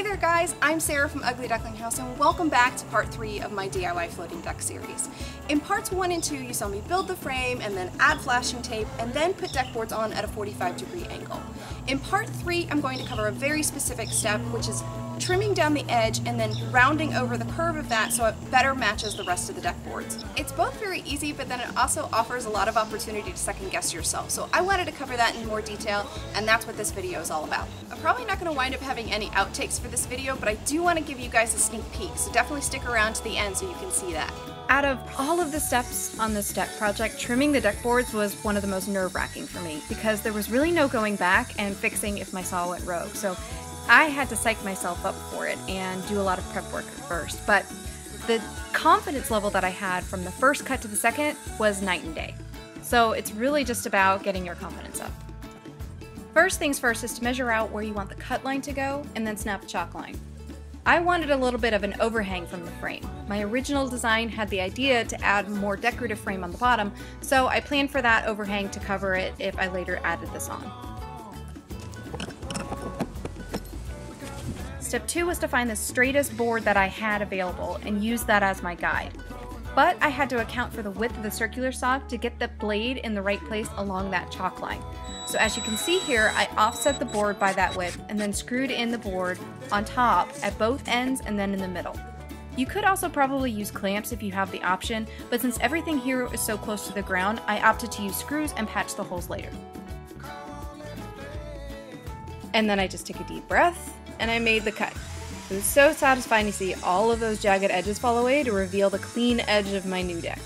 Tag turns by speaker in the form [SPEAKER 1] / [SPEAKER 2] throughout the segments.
[SPEAKER 1] there guys, I'm Sarah from Ugly Duckling House and welcome back to part 3 of my DIY floating deck series. In parts 1 and 2 you saw me build the frame and then add flashing tape and then put deck boards on at a 45-degree angle. In part 3 I'm going to cover a very specific step, which is trimming down the edge and then rounding over the curve of that so it better matches the rest of the deck boards. It's both very easy, but then it also offers a lot of opportunity to second guess yourself, so I wanted to cover that in more detail, and that's what this video is all about. I'm probably not going to wind up having any outtakes for this video, but I do want to give you guys a sneak peek, so definitely stick around to the end so you can see that.
[SPEAKER 2] Out of all of the steps on this deck project, trimming the deck boards was one of the most nerve-wracking for me because there was really no going back and fixing if my saw went rogue. So I had to psych myself up for it and do a lot of prep work at first, but the confidence level that I had from the first cut to the second was night and day. So it's really just about getting your confidence up. First things first is to measure out where you want the cut line to go and then snap a chalk line. I wanted a little bit of an overhang from the frame. My original design had the idea to add more decorative frame on the bottom, so I planned for that overhang to cover it if I later added this on. Step 2 was to find the straightest board that I had available and use that as my guide. But I had to account for the width of the circular saw to get the blade in the right place along that chalk line. So as you can see here, I offset the board by that width and then screwed in the board on top at both ends and then in the middle. You could also probably use clamps if you have the option, but since everything here is so close to the ground, I opted to use screws and patch the holes later. And then I just took a deep breath and I made the cut. It was so satisfying to see all of those jagged edges fall away to reveal the clean edge of my new deck.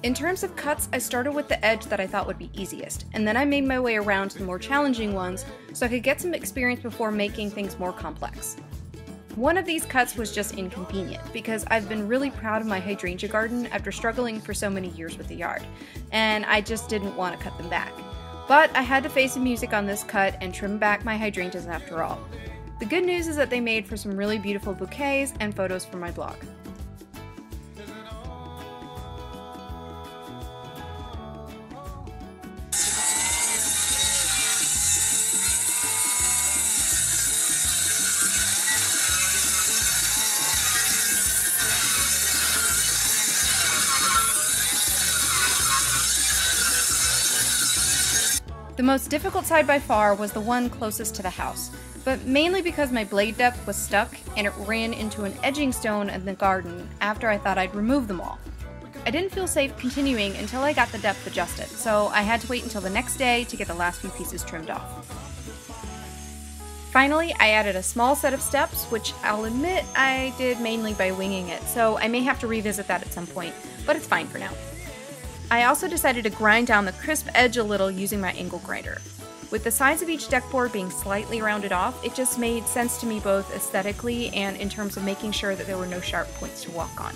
[SPEAKER 2] In terms of cuts, I started with the edge that I thought would be easiest, and then I made my way around to the more challenging ones so I could get some experience before making things more complex. One of these cuts was just inconvenient because I've been really proud of my hydrangea garden after struggling for so many years with the yard, and I just didn't want to cut them back. But I had to face the music on this cut and trim back my hydrangeas after all. The good news is that they made for some really beautiful bouquets and photos for my blog. The most difficult side by far was the one closest to the house, but mainly because my blade depth was stuck and it ran into an edging stone in the garden after I thought I'd remove them all. I didn't feel safe continuing until I got the depth adjusted, so I had to wait until the next day to get the last few pieces trimmed off. Finally, I added a small set of steps, which I'll admit I did mainly by winging it, so I may have to revisit that at some point, but it's fine for now. I also decided to grind down the crisp edge a little using my angle grinder. With the sides of each deck board being slightly rounded off, it just made sense to me both aesthetically and in terms of making sure that there were no sharp points to walk on.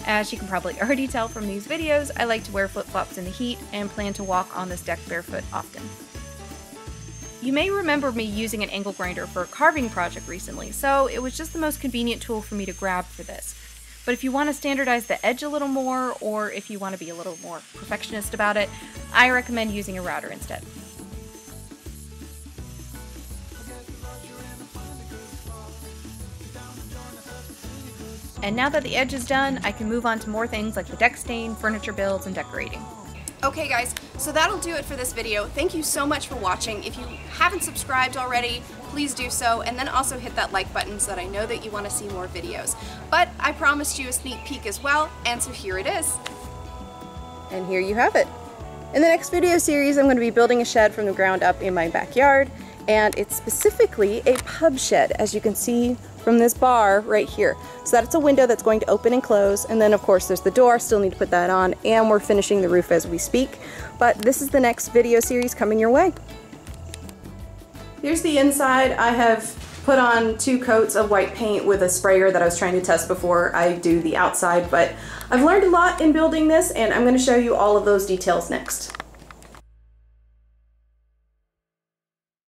[SPEAKER 2] As you can probably already tell from these videos, I like to wear flip-flops in the heat and plan to walk on this deck barefoot often. You may remember me using an angle grinder for a carving project recently, so it was just the most convenient tool for me to grab for this. But if you want to standardize the edge a little more, or if you want to be a little more perfectionist about it, I recommend using a router instead. And now that the edge is done, I can move on to more things like the deck stain, furniture builds, and decorating.
[SPEAKER 1] Okay guys, so that'll do it for this video. Thank you so much for watching. If you haven't subscribed already, please do so, and then also hit that like button so that I know that you want to see more videos. But I promised you a sneak peek as well, and so here it is. And here you have it. In the next video series, I'm going to be building a shed from the ground up in my backyard, and it's specifically a pub shed, as you can see from this bar right here. So that's a window that's going to open and close, and then of course there's the door, still need to put that on, and we're finishing the roof as we speak. But this is the next video series coming your way. Here's the inside. I have put on 2 coats of white paint with a sprayer that I was trying to test before I do the outside, but I've learned a lot in building this and I'm going to show you all of those details next.